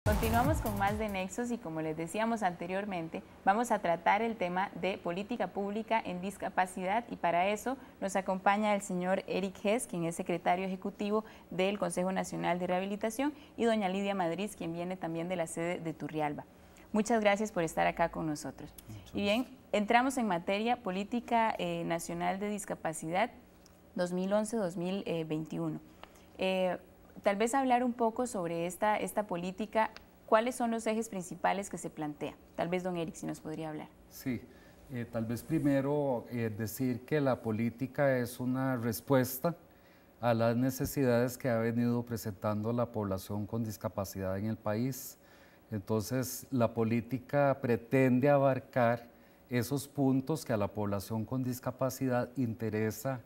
Continuamos con más de Nexos y como les decíamos anteriormente, vamos a tratar el tema de política pública en discapacidad y para eso nos acompaña el señor Eric Hess, quien es secretario ejecutivo del Consejo Nacional de Rehabilitación, y doña Lidia Madrid, quien viene también de la sede de Turrialba. Muchas gracias por estar acá con nosotros. Y bien, entramos en materia política nacional de discapacidad 2011-2021. Tal vez hablar un poco sobre esta política, ¿cuáles son los ejes principales que se plantean? Tal vez don Eric, si nos podría hablar. Sí, tal vez primero decir que la política es una respuesta a las necesidades que ha venido presentando la población con discapacidad en el país. Entonces, la política pretende abarcar esos puntos que a la población con discapacidad interesa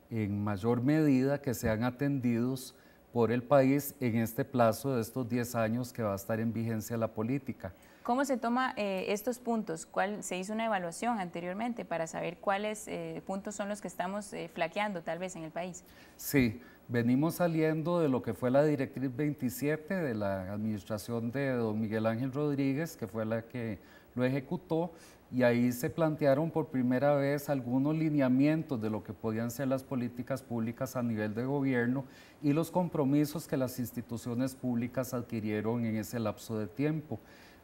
en mayor medida que sean atendidos por el país en este plazo de estos 10 años que va a estar en vigencia la política. ¿Cómo se toma estos puntos? ¿Se hizo una evaluación anteriormente para saber cuáles puntos son los que estamos flaqueando tal vez en el país? Sí, venimos saliendo de lo que fue la Directriz 27 de la administración de don Miguel Ángel Rodríguez, que fue la que lo ejecutó, y ahí se plantearon por primera vez algunos lineamientos de lo que podían ser las políticas públicas a nivel de gobierno y los compromisos que las instituciones públicas adquirieron en ese lapso de tiempo.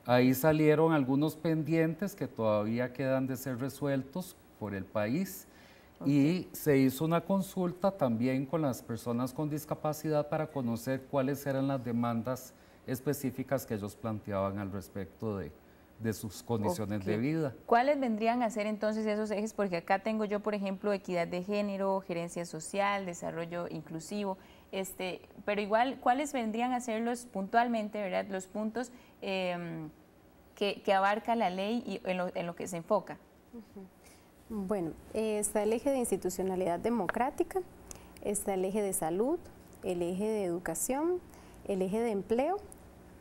Ahí salieron algunos pendientes que todavía quedan de ser resueltos por el país. Y se hizo una consulta también con las personas con discapacidad para conocer cuáles eran las demandas específicas que ellos planteaban al respecto de sus condiciones de vida. ¿Cuáles vendrían a ser entonces esos ejes? Porque acá tengo yo, por ejemplo, equidad de género, gerencia social, desarrollo inclusivo, pero igual, ¿cuáles vendrían a ser puntualmente, verdad, los puntos que abarca la ley y en lo que se enfoca? Bueno, está el eje de institucionalidad democrática, está el eje de salud, el eje de educación, el eje de empleo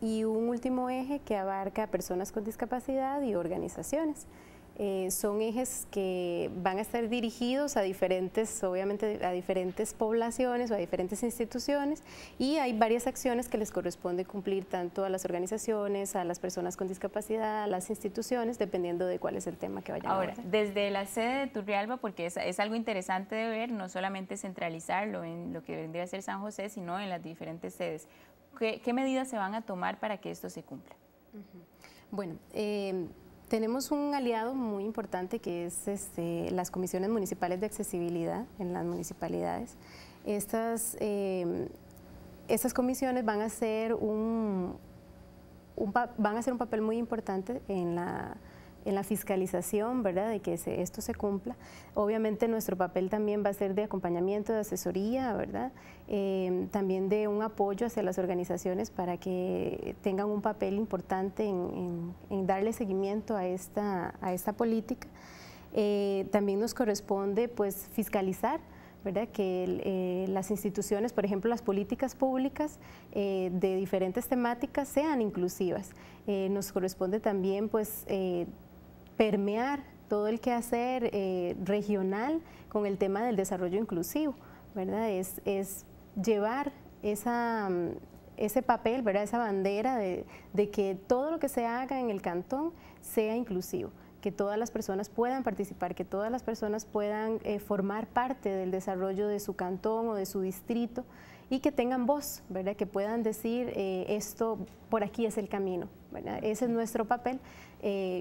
y un último eje que abarca a personas con discapacidad y organizaciones. Son ejes que van a estar dirigidos a diferentes, obviamente a diferentes poblaciones o a diferentes instituciones, y hay varias acciones que les corresponde cumplir tanto a las organizaciones, a las personas con discapacidad, a las instituciones, dependiendo de cuál es el tema que vayan a abordar. Ahora, desde la sede de Turrialba, porque es algo interesante de ver, no solamente centralizarlo en lo que vendría a ser San José, sino en las diferentes sedes. ¿Qué medidas se van a tomar para que esto se cumpla? Bueno, tenemos un aliado muy importante que es las comisiones municipales de accesibilidad en las municipalidades. Estas comisiones van a hacer un papel muy importante en la fiscalización, ¿verdad?, de que esto se cumpla. Obviamente nuestro papel también va a ser de acompañamiento, de asesoría, ¿verdad?, también de un apoyo hacia las organizaciones para que tengan un papel importante en darle seguimiento a esta política. También nos corresponde pues fiscalizar, ¿verdad?, que las instituciones, por ejemplo, las políticas públicas de diferentes temáticas sean inclusivas. Nos corresponde también pues permear todo el quehacer regional con el tema del desarrollo inclusivo, ¿verdad? Es llevar ese papel, ¿verdad?, esa bandera de que todo lo que se haga en el cantón sea inclusivo, que todas las personas puedan participar, que todas las personas puedan formar parte del desarrollo de su cantón o de su distrito y que tengan voz, ¿verdad?, que puedan decir esto, por aquí es el camino, ¿verdad? Ese es nuestro papel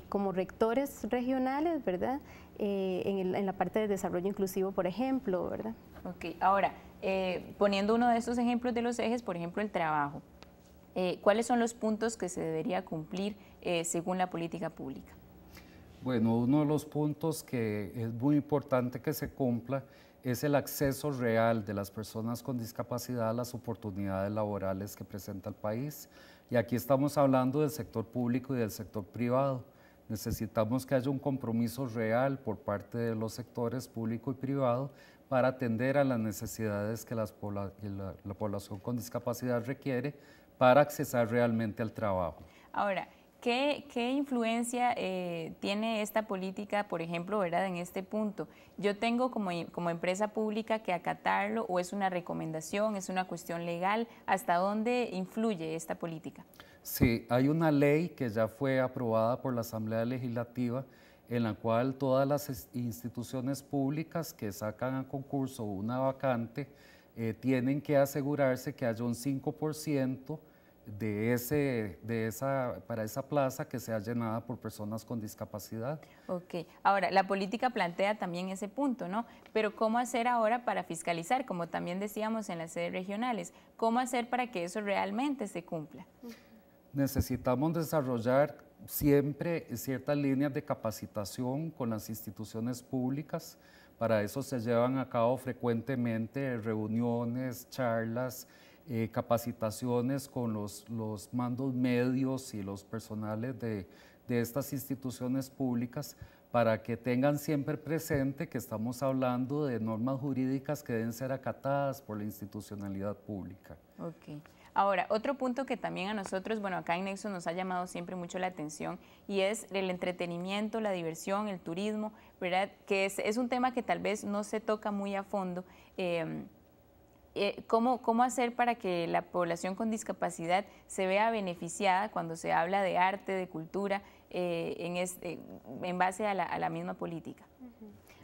como rectores regionales, ¿verdad?, en la parte de desarrollo inclusivo, por ejemplo, ¿verdad? Ok, ahora, poniendo uno de estos ejemplos de los ejes, por ejemplo, el trabajo, ¿cuáles son los puntos que se debería cumplir según la política pública? Bueno, uno de los puntos que es muy importante que se cumpla es el acceso real de las personas con discapacidad a las oportunidades laborales que presenta el país. Y aquí estamos hablando del sector público y del sector privado. Necesitamos que haya un compromiso real por parte de los sectores público y privado para atender a las necesidades que la población con discapacidad requiere para accesar realmente al trabajo. Ahora, ¿qué influencia tiene esta política, por ejemplo, ¿verdad?, en este punto? ¿Yo tengo como empresa pública que acatarlo o es una recomendación, es una cuestión legal? ¿Hasta dónde influye esta política? Sí, hay una ley que ya fue aprobada por la Asamblea Legislativa en la cual todas las instituciones públicas que sacan a concurso una vacante tienen que asegurarse que haya un 5% para esa plaza que sea llenada por personas con discapacidad. Ok, ahora la política plantea también ese punto, ¿no? Pero ¿cómo hacer ahora para fiscalizar? Como también decíamos en las sedes regionales, ¿cómo hacer para que eso realmente se cumpla? Necesitamos desarrollar siempre ciertas líneas de capacitación con las instituciones públicas. Para eso se llevan a cabo frecuentemente reuniones, charlas, capacitaciones con los mandos medios y los personales de estas instituciones públicas para que tengan siempre presente que estamos hablando de normas jurídicas que deben ser acatadas por la institucionalidad pública. Ok. Ahora, otro punto que también a nosotros, bueno, acá en Nexos nos ha llamado siempre mucho la atención y es el entretenimiento, la diversión, el turismo, ¿verdad? Que es un tema que tal vez no se toca muy a fondo. ¿Cómo hacer para que la población con discapacidad se vea beneficiada cuando se habla de arte, de cultura, en base a la misma política?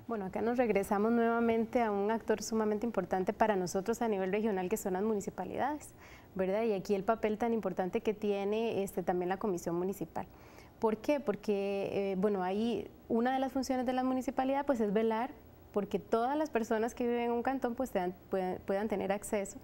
Bueno, acá nos regresamos nuevamente a un actor sumamente importante para nosotros a nivel regional, que son las municipalidades, ¿verdad? Y aquí el papel tan importante que tiene también la Comisión Municipal. ¿Por qué? Porque, bueno, ahí una de las funciones de la municipalidad pues es velar porque todas las personas que viven en un cantón pues puedan tener acceso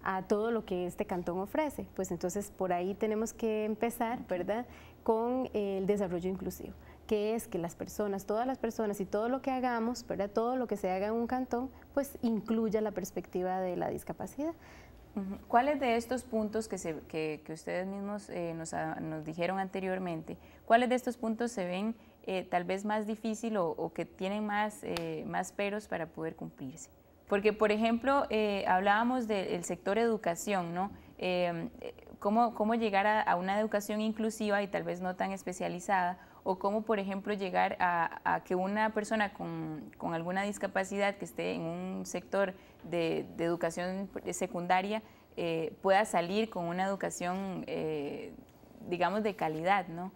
a todo lo que este cantón ofrece. Pues entonces por ahí tenemos que empezar, ¿verdad?, con el desarrollo inclusivo, que es que las personas, todas las personas y todo lo que hagamos, ¿verdad?, todo lo que se haga en un cantón, pues incluya la perspectiva de la discapacidad. ¿Cuáles de estos puntos que ustedes mismos nos dijeron anteriormente, cuáles de estos puntos se ven tal vez más difícil o que tienen más peros para poder cumplirse? Porque, por ejemplo, hablábamos del sector educación, ¿no? ¿Cómo llegar a una educación inclusiva y tal vez no tan especializada? O cómo, por ejemplo, llegar a que una persona con alguna discapacidad que esté en un sector de educación secundaria pueda salir con una educación, digamos, de calidad, ¿no?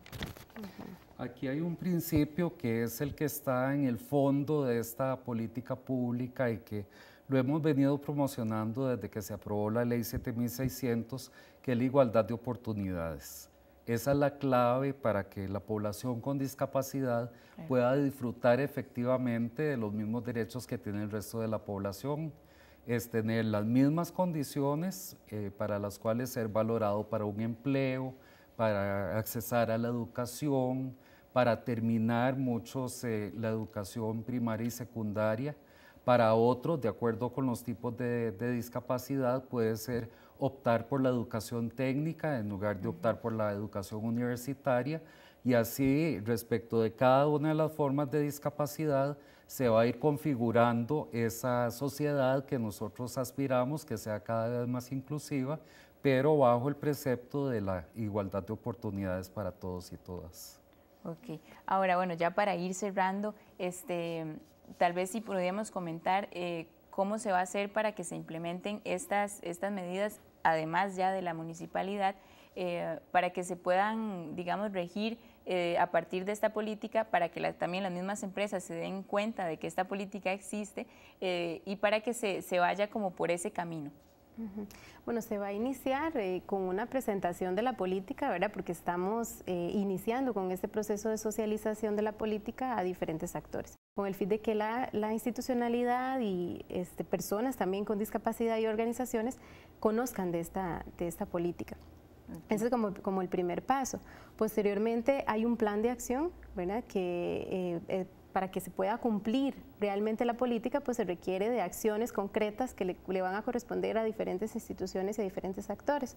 Aquí hay un principio que es el que está en el fondo de esta política pública y que lo hemos venido promocionando desde que se aprobó la Ley 7600, que es la igualdad de oportunidades. Esa es la clave para que la población con discapacidad pueda disfrutar efectivamente de los mismos derechos que tiene el resto de la población. Es tener las mismas condiciones para las cuales ser valorado para un empleo, para accesar a la educación, para terminar muchos la educación primaria y secundaria. Para otros, de acuerdo con los tipos de discapacidad, puede ser optar por la educación técnica en lugar de optar por la educación universitaria, y así respecto de cada una de las formas de discapacidad se va a ir configurando esa sociedad que nosotros aspiramos que sea cada vez más inclusiva, pero bajo el precepto de la igualdad de oportunidades para todos y todas. Ok, ahora bueno, ya para ir cerrando, tal vez si podríamos comentar cómo se va a hacer para que se implementen estas medidas, además ya de la municipalidad, para que se puedan, digamos, regir a partir de esta política, para que también las mismas empresas se den cuenta de que esta política existe y para que se vaya como por ese camino. Bueno, se va a iniciar con una presentación de la política, ¿verdad? Porque estamos iniciando con este proceso de socialización de la política a diferentes actores, con el fin de que la institucionalidad y personas también con discapacidad y organizaciones conozcan de esta política. Ese es como el primer paso. Posteriormente hay un plan de acción, ¿verdad?, que para que se pueda cumplir realmente la política, pues se requiere de acciones concretas que le van a corresponder a diferentes instituciones y a diferentes actores.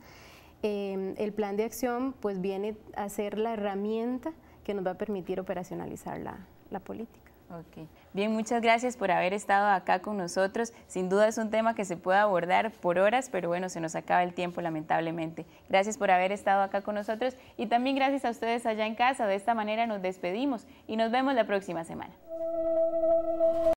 El plan de acción pues viene a ser la herramienta que nos va a permitir operacionalizar la política. Ok. Bien, muchas gracias por haber estado acá con nosotros. Sin duda es un tema que se puede abordar por horas, pero bueno, se nos acaba el tiempo lamentablemente. Gracias por haber estado acá con nosotros y también gracias a ustedes allá en casa. De esta manera nos despedimos y nos vemos la próxima semana.